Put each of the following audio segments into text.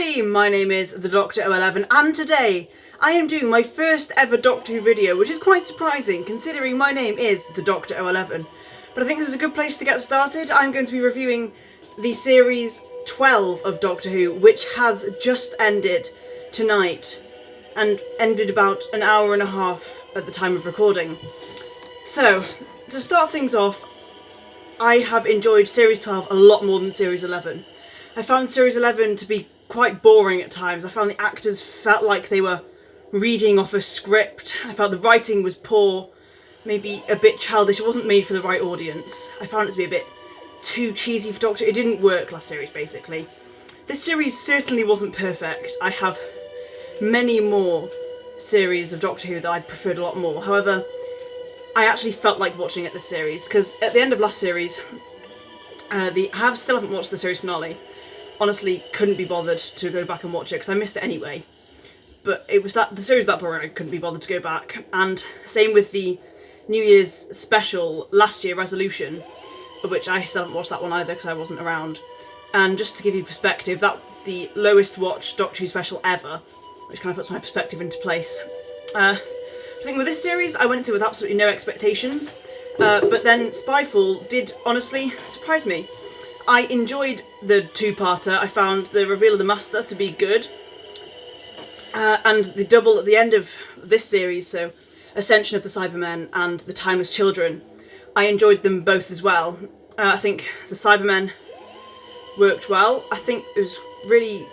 Howdy, my name is the Dr. 011 and today I am doing my first ever Doctor Who video, which is quite surprising considering my name is the Dr. 011. But I think this is a good place to get started. I'm going to be reviewing the series 12 of Doctor Who, which has just ended tonight and ended about an hour and a half at the time of recording. So, to start things off, I have enjoyed Series 12 a lot more than Series 11. I found Series 11 to be quite boring at times. I found the actors felt like they were reading off a script. I felt the writing was poor, maybe a bit childish. It wasn't made for the right audience. I found it to be a bit too cheesy for Doctor Who. It didn't work last series, basically. This series certainly wasn't perfect. I have many more series of Doctor Who that I preferred a lot more. However, I actually felt like watching it this series, because at the end of last series, still haven't watched the series finale. Honestly, couldn't be bothered to go back and watch it because I missed it anyway. But it was the series that boring I couldn't be bothered to go back. And same with the New Year's special last year, Resolution, which I still haven't watched that one either because I wasn't around. And just to give you perspective, that was the lowest watched Doctor Who special ever, which kind of puts my perspective into place. I think with this series, I went into it with absolutely no expectations, but then Spyfall did honestly surprise me. I enjoyed the two-parter. I found the reveal of the Master to be good, and the double at the end of this series, so Ascension of the Cybermen and the Timeless Children, I enjoyed them both as well. I think the Cybermen worked well. I think it was really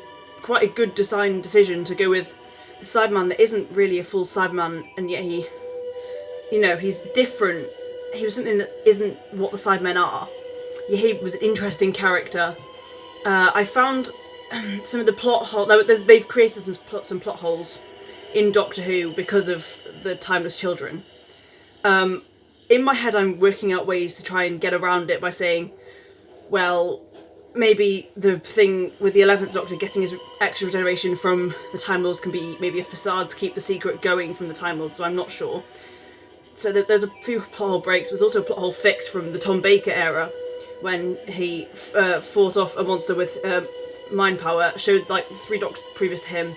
quite a good design decision to go with the Cyberman that isn't really a full Cyberman, and yet he's different. He was something that isn't what the Cybermen are. He was an interesting character. I found some of the plot holes. They've created some plot holes in Doctor Who because of the Timeless Children. In my head, I'm working out ways to try and get around it by saying, well, maybe the thing with the 11th Doctor getting his extra regeneration from the Time Lords can be maybe a facade to keep the secret going from the Time Lords, so I'm not sure. So there's a few plot hole breaks, but there's also a plot hole fix from the Tom Baker era, when he fought off a monster with mind power, showed like 3 Doctors previous to him,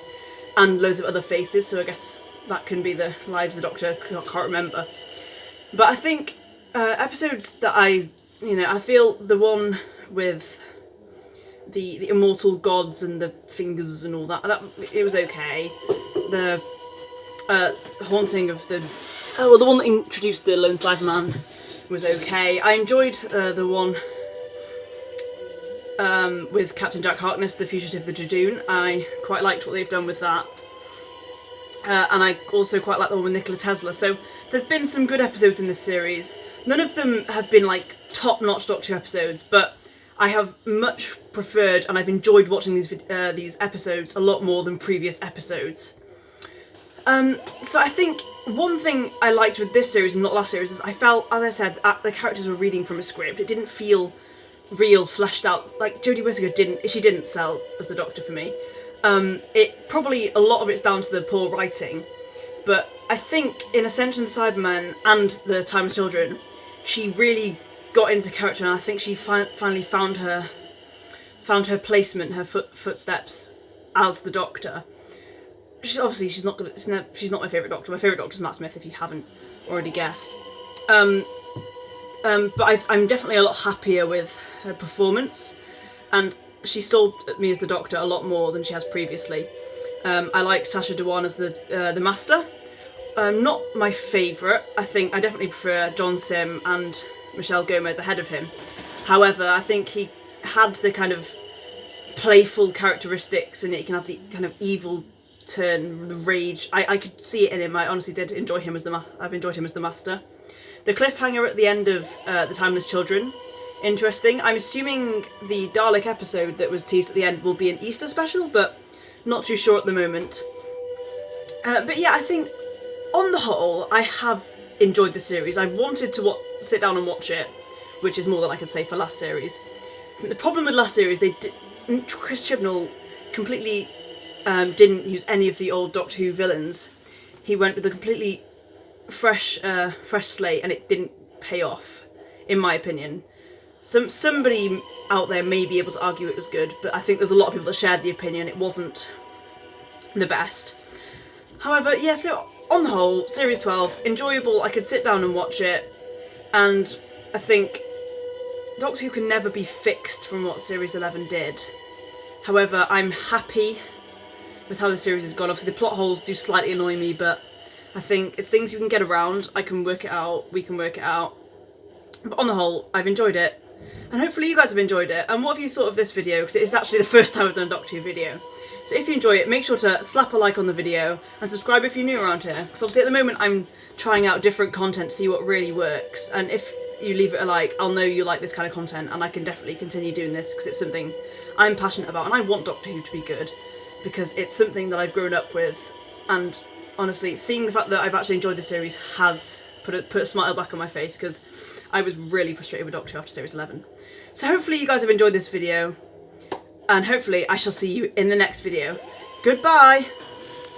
and loads of other faces, so I guess that can be the lives the Doctor can't remember. But I think episodes that I feel the one with the immortal gods and the fingers and all that it was okay. The haunting of the one that introduced the Lone Cyberman was okay. I enjoyed the one with Captain Jack Harkness, The Fugitive, the Jadoon. I quite liked what they've done with that. And I also quite like the one with Nikola Tesla. So there's been some good episodes in this series. None of them have been like top-notch Doctor Who episodes, but I have much preferred and I've enjoyed watching these episodes a lot more than previous episodes. So I think one thing I liked with this series and not last series is I felt, as I said, the characters were reading from a script. It didn't feel real, fleshed out. Like Jodie Whittaker didn't sell as the Doctor for me. It probably, a lot of it's down to the poor writing, but I think in Ascension of the Cybermen and the Timeless Children, she really got into character, and I think she finally found her placement, her footsteps as the Doctor. She's not my favourite Doctor. My favourite Doctor is Matt Smith, if you haven't already guessed. But I'm definitely a lot happier with her performance, and she sold me as the Doctor a lot more than she has previously. I like Sacha Dhawan as the Master. Not my favourite. I think I definitely prefer John Sim and Michelle Gomez ahead of him. However, I think he had the kind of playful characteristics, and he can have the kind of evil turn, the rage. I could see it in him. I honestly did enjoy him as I've enjoyed him as the Master. The cliffhanger at the end of the Timeless Children, interesting. I'm assuming the Dalek episode that was teased at the end will be an Easter special, but not too sure at the moment. But yeah, I think on the whole, I have enjoyed the series. I've wanted to sit down and watch it, which is more than I could say for last series. I think the problem with last series, Chris Chibnall completely didn't use any of the old Doctor Who villains. He went with a completely fresh slate, and it didn't pay off, in my opinion. Somebody out there may be able to argue it was good, but I think there's a lot of people that shared the opinion it wasn't the best. However, yeah, so on the whole, Series 12, enjoyable. I could sit down and watch it, and I think Doctor Who can never be fixed from what Series 11 did. However, I'm happy with how the series has gone. Obviously, the plot holes do slightly annoy me, but I think it's things you can get around. I can work it out, we can work it out. But on the whole, I've enjoyed it. And hopefully you guys have enjoyed it. And what have you thought of this video? Because it is actually the first time I've done a Doctor Who video. So if you enjoy it, make sure to slap a like on the video and subscribe if you're new around here. Because obviously at the moment I'm trying out different content to see what really works. And if you leave it a like, I'll know you like this kind of content and I can definitely continue doing this because it's something I'm passionate about. And I want Doctor Who to be good because it's something that I've grown up with. And honestly, seeing the fact that I've actually enjoyed the series has put a smile back on my face because I was really frustrated with Doctor Who after Series 11. So hopefully you guys have enjoyed this video, and hopefully I shall see you in the next video. Goodbye!